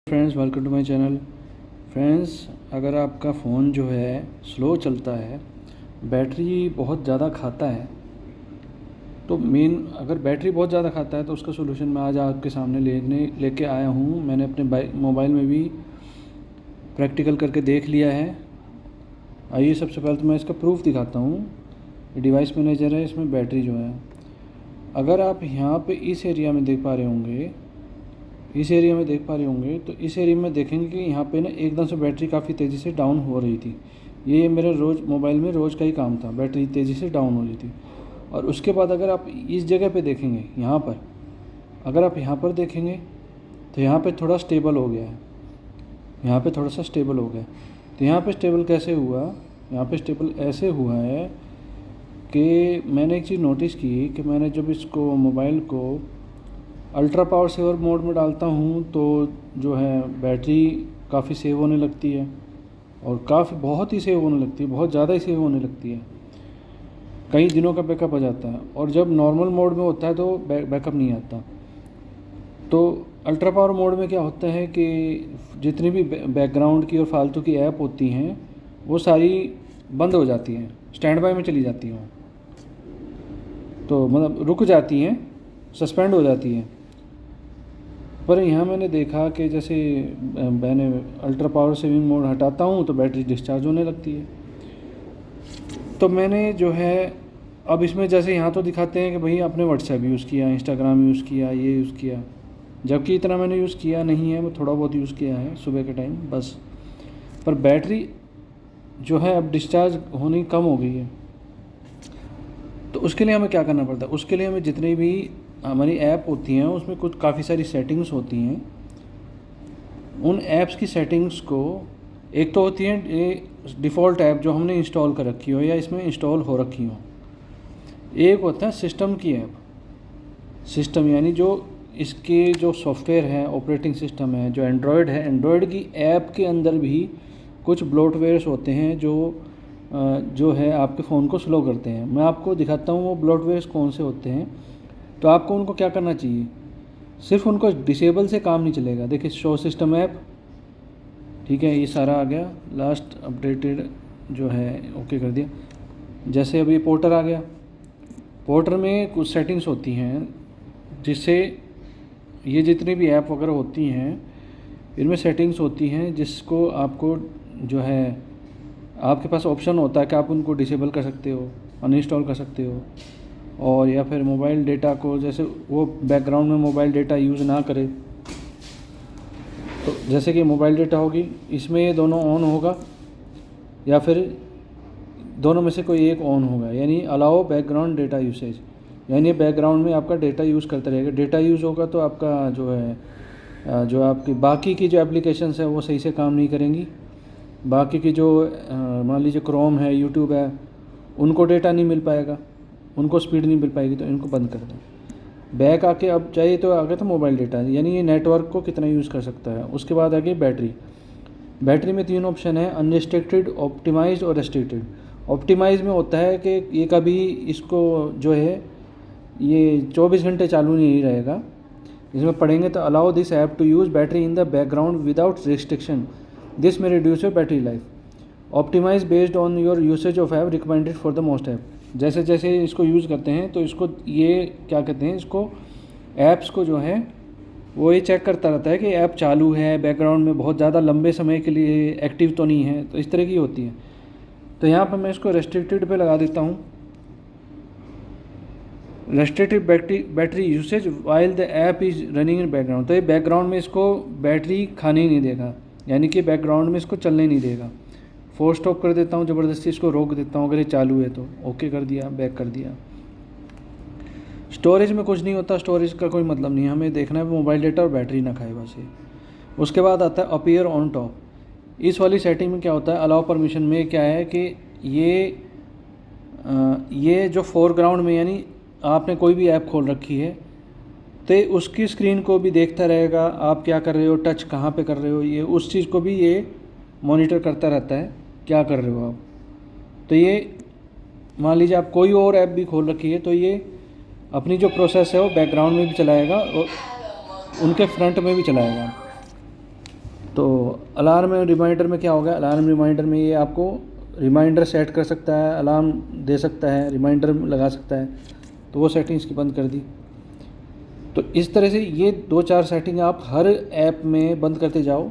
Friends, welcome to my channel. Friends, अगर आपका phone जो है स्लो चलता है, बैटरी बहुत ज़्यादा खाता है, तो अगर बैटरी बहुत ज़्यादा खाता है तो उसका सोल्यूशन मैं आज आपके सामने लेके आया हूँ। मैंने अपने मोबाइल में भी प्रैक्टिकल करके देख लिया है। आइए सबसे पहले तो मैं इसका प्रूफ दिखाता हूँ। ये डिवाइस मैनेजर है, इसमें बैटरी जो है, अगर आप यहाँ पे इस एरिया में देख पा रहे होंगे, तो इस एरिया में देखेंगे कि यहाँ पे ना एकदम से बैटरी काफ़ी तेज़ी से डाउन हो रही थी। ये मेरे मोबाइल में रोज़ का ही काम था, बैटरी तेज़ी से डाउन हो रही थी। और उसके बाद अगर आप इस जगह पे देखेंगे, अगर आप यहाँ पर देखेंगे तो यहाँ पे थोड़ा स्टेबल हो गया है, यहाँ पे थोड़ा सा स्टेबल हो गया। तो यहाँ पे स्टेबल कैसे हुआ? यहाँ पे स्टेबल ऐसे हुआ है कि मैंने एक चीज़ नोटिस की कि मैंने जब इसको मोबाइल को अल्ट्रा पावर सेवर मोड में डालता हूँ तो जो है बैटरी काफ़ी सेव होने लगती है, और बहुत ही सेव होने लगती है, बहुत ज़्यादा ही सेव होने लगती है। कई दिनों का बैकअप आ जाता है। और जब नॉर्मल मोड में होता है तो बैकअप नहीं आता। तो अल्ट्रा पावर मोड में क्या होता है कि जितनी भी बैकग्राउंड की और फालतू की ऐप होती हैं वो सारी बंद हो जाती हैं, स्टैंड बाय में चली जाती हैं, तो मतलब रुक जाती हैं, सस्पेंड हो जाती हैं। पर यहाँ मैंने देखा कि जैसे मैंने अल्ट्रा पावर सेविंग मोड हटाता हूँ तो बैटरी डिस्चार्ज होने लगती है। तो मैंने जो है अब इसमें जैसे यहाँ तो दिखाते हैं कि भाई आपने व्हाट्सएप यूज़ किया, इंस्टाग्राम यूज़ किया, ये यूज़ किया, जबकि इतना मैंने यूज़ किया नहीं है, मैं थोड़ा बहुत यूज़ किया है सुबह के टाइम बस। पर बैटरी जो है अब डिस्चार्ज होनी कम हो गई है। तो उसके लिए हमें क्या करना पड़ता है? उसके लिए हमें जितनी भी हमारी ऐप होती हैं उसमें कुछ काफ़ी सारी सेटिंग्स होती हैं। उन ऐप्स की सेटिंग्स को, एक तो होती है ये डिफ़ॉल्ट ऐप जो हमने इंस्टॉल कर रखी हो या इसमें इंस्टॉल हो रखी हो। एक होता है सिस्टम की ऐप। सिस्टम यानी जो इसके जो सॉफ्टवेयर है, ऑपरेटिंग सिस्टम है, जो एंड्रॉयड है, एंड्रॉयड की ऐप के अंदर भी कुछ ब्लोटवेयर्स होते हैं जो है आपके फ़ोन को स्लो करते हैं। मैं आपको दिखाता हूँ वो ब्लोटवेयर्स कौन से होते हैं। तो आपको उनको क्या करना चाहिए, सिर्फ उनको डिसेबल से काम नहीं चलेगा। देखिए, शो सिस्टम ऐप, ठीक है, ये सारा आ गया, लास्ट अपडेटेड जो है ओके कर दिया। जैसे अभी पोर्टर आ गया, पोर्टर में कुछ सेटिंग्स होती हैं जिससे ये जितनी भी ऐप वगैरह होती हैं इनमें सेटिंग्स होती हैं जिसको आपको जो है आपके पास ऑप्शन होता है कि आप उनको डिसेबल कर सकते हो, अनइंस्टॉल कर सकते हो, और या फिर मोबाइल डेटा को, जैसे वो बैकग्राउंड में मोबाइल डेटा यूज़ ना करे, तो जैसे कि मोबाइल डेटा होगी इसमें ये दोनों ऑन होगा या फिर दोनों में से कोई एक ऑन होगा, यानी अलाउ बैकग्राउंड डेटा यूसेज, यानी बैकग्राउंड में आपका डेटा यूज़ करते रहेगा। डेटा यूज़ होगा तो आपका जो है जो आपकी बाकी की जो एप्लीकेशंस है वो सही से काम नहीं करेंगी। बाकी की जो मान लीजिए क्रोम है, यूट्यूब है, उनको डेटा नहीं मिल पाएगा, उनको स्पीड नहीं मिल पाएगी, तो इनको बंद कर दें। बैक आके अब चाहिए तो आगे तो मोबाइल डेटा, यानी ये नेटवर्क को कितना यूज़ कर सकता है। उसके बाद आगे बैटरी। बैटरी में 3 ऑप्शन है, अनरिस्ट्रिक्टेड, ऑप्टिमाइज्ड और रेस्ट्रिक्टेड। ऑप्टिमाइज में होता है कि ये कभी इसको जो है ये 24 घंटे चालू नहीं रहेगा। इसमें पढ़ेंगे तो allow this app to use battery in the background without restriction, this में reduce your battery life. Optimize based on your usage of app recommended for the most app. जैसे जैसे इसको यूज़ करते हैं तो इसको ये क्या कहते हैं, इसको ऐप्स को जो है वो ये चेक करता रहता है कि ऐप चालू है, बैकग्राउंड में बहुत ज़्यादा लंबे समय के लिए एक्टिव तो नहीं है, तो इस तरह की होती है। तो यहाँ पर मैं इसको रेस्ट्रिक्टेड पे लगा देता हूँ, restricted battery usage while the app is running in background. तो ये बैकग्राउंड में इसको बैटरी खाने ही नहीं देगा, यानी कि बैकग्राउंड में इसको चलने नहीं देगा। फोर्स स्टॉप कर देता हूँ, ज़बरदस्ती इसको रोक देता हूँ, अगर ये चालू है तो ओके कर दिया, बैक कर दिया। स्टोरेज में कुछ नहीं होता, स्टोरेज का कोई मतलब नहीं है, हमें देखना है मोबाइल डेटा और बैटरी ना खाए बस ये। उसके बाद आता है अपीयर ऑन टॉप। इस वाली सेटिंग में क्या होता है, अलाउ परमिशन में क्या है कि ये जो फोरग्राउंड में, यानी आपने कोई भी ऐप खोल रखी है तो उसकी स्क्रीन को भी देखता रहेगा, आप क्या कर रहे हो, टच कहाँ पे कर रहे हो, ये उस चीज़ को भी ये मॉनिटर करता रहता है क्या कर रहे हो आप। तो ये मान लीजिए आप कोई और ऐप भी खोल रखी है तो ये अपनी जो प्रोसेस है वो बैकग्राउंड में भी चलाएगा और उनके फ्रंट में भी चलाएगा। तो अलार्म रिमाइंडर में क्या होगा, अलार्म रिमाइंडर में ये आपको रिमाइंडर सेट कर सकता है, अलार्म दे सकता है, रिमाइंडर लगा सकता है, तो वो सेटिंग इसकी बंद कर दी। तो इस तरह से ये 2-4 सेटिंग आप हर ऐप में बंद करते जाओ।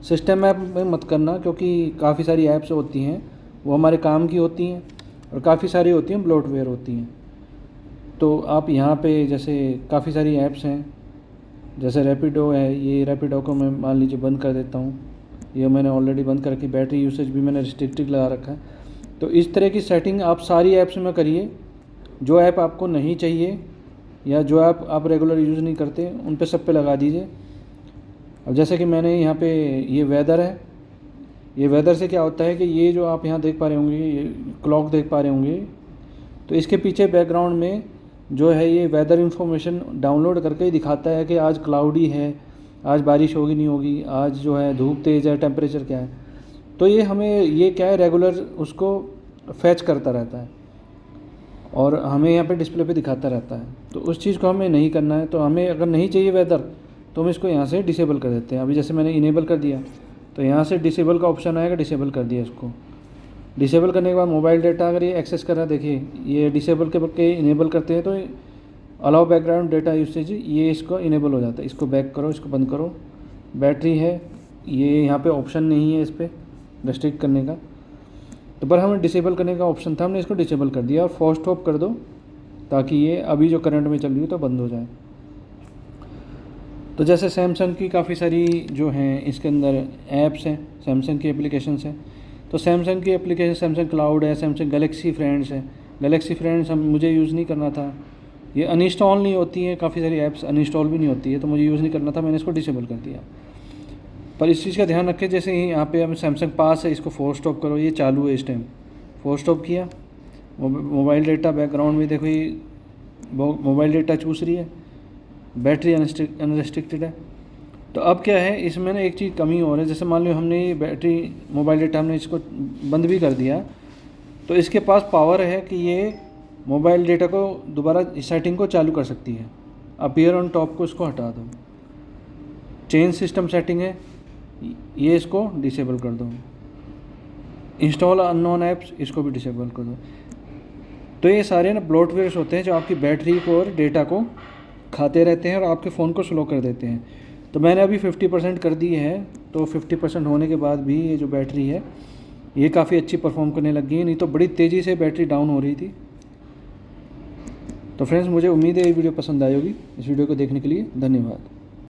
सिस्टम ऐप में मत करना, क्योंकि काफ़ी सारी ऐप्स होती हैं वो हमारे काम की होती हैं और काफ़ी सारी होती हैं ब्लोटवेयर होती हैं। तो आप यहाँ पे जैसे काफ़ी सारी ऐप्स हैं, जैसे रैपिडो है, ये रैपिडो को मैं मान लीजिए बंद कर देता हूँ, ये मैंने ऑलरेडी बंद करके बैटरी यूसेज भी मैंने रिस्ट्रिक्टेड लगा रखा है। तो इस तरह की सेटिंग आप सारी ऐप्स में करिए। जो ऐप आपको नहीं चाहिए या जो ऐप आप रेगुलर यूज़ नहीं करते उन पे सब पे लगा दीजिए। अब जैसे कि मैंने यहाँ पे ये वेदर है, ये वेदर से क्या होता है कि ये जो आप यहाँ देख पा रहे होंगे, ये क्लॉक देख पा रहे होंगे, तो इसके पीछे बैकग्राउंड में जो है ये वेदर इन्फॉर्मेशन डाउनलोड करके ही दिखाता है कि आज क्लाउडी है, आज बारिश होगी नहीं होगी, आज जो है धूप तेज़ है, टेम्परेचर क्या है। तो ये हमें ये क्या है रेगुलर उसको फैच करता रहता है और हमें यहाँ पे डिस्प्ले पे दिखाता रहता है। तो उस चीज़ को हमें नहीं करना है। तो हमें अगर नहीं चाहिए वेदर तो हम इसको यहाँ से डिसेबल कर देते हैं। अभी जैसे मैंने इनेबल कर दिया तो यहाँ से डिसेबल का ऑप्शन आएगा, डिसेबल कर दिया इसको। डिसेबल करने के बाद मोबाइल डेटा अगर ये एक्सेस कर रहा है, देखिए ये डिसेबल के इनेबल करते हैं तो अलाउ बैकग्राउंड डेटा यूसेज, ये इसको इनेबल हो जाता है। इसको बैक करो, इसको बंद करो। बैटरी है, ये यहाँ पे ऑप्शन नहीं है इस पर रेस्ट्रिक्ट करने का, तो पर हमें डिसेबल करने का ऑप्शन था, हमने इसको डिसेबल कर दिया। और फोर्स स्टॉप कर दो ताकि ये अभी जो करंट में चल रही है तो बंद हो जाए। तो जैसे सैमसंग की काफ़ी सारी जो हैं इसके अंदर ऐप्स हैं, सैमसंग की एप्लीकेशंस हैं। तो सैमसंग की एप्लीकेशन सैमसंग क्लाउड है, सैमसंग गैलेक्सी फ्रेंड्स है। गैलेक्सी फ्रेंड्स मुझे यूज़ नहीं करना था, ये अनइंस्टॉल नहीं होती है, काफ़ी सारी ऐप्स अनइंस्टॉल भी नहीं होती है, तो मुझे यूज़ नहीं करना था, मैंने इसको डिसेबल कर दिया। पर इस चीज़ का ध्यान रखें, जैसे ही यहाँ पे हम सैमसंग पास है, इसको फोर्स स्टॉप करो, ये चालू है इस टाइम, फोर्स स्टॉप किया, मोबाइल डेटा बैकग्राउंड में देखो ये मोबाइल डेटा चूस रही है, बैटरी अनरिस्ट्रिक्टेड है। तो अब क्या है, इसमें ना एक चीज़ कमी और है। जैसे मान लो हमने ये बैटरी मोबाइल डेटा हमने इसको बंद भी कर दिया, तो इसके पास पावर है कि ये मोबाइल डेटा को दोबारा इस सेटिंग को चालू कर सकती है। अपीयर ऑन टॉप को इसको हटा दो, चेंज सिस्टम सेटिंग है, ये इसको डिसेबल कर दो, इंस्टॉल अननोन ऐप्स इसको भी डिसेबल कर दो। तो ये सारे ना ब्लोटवेयर्स होते हैं जो आपकी बैटरी को और डेटा को खाते रहते हैं और आपके फ़ोन को स्लो कर देते हैं। तो मैंने अभी 50% कर दी है, तो 50% होने के बाद भी ये जो बैटरी है ये काफ़ी अच्छी परफॉर्म करने लग गई है, नहीं तो बड़ी तेज़ी से बैटरी डाउन हो रही थी। तो फ्रेंड्स, मुझे उम्मीद है ये वीडियो पसंद आई होगी। इस वीडियो को देखने के लिए धन्यवाद।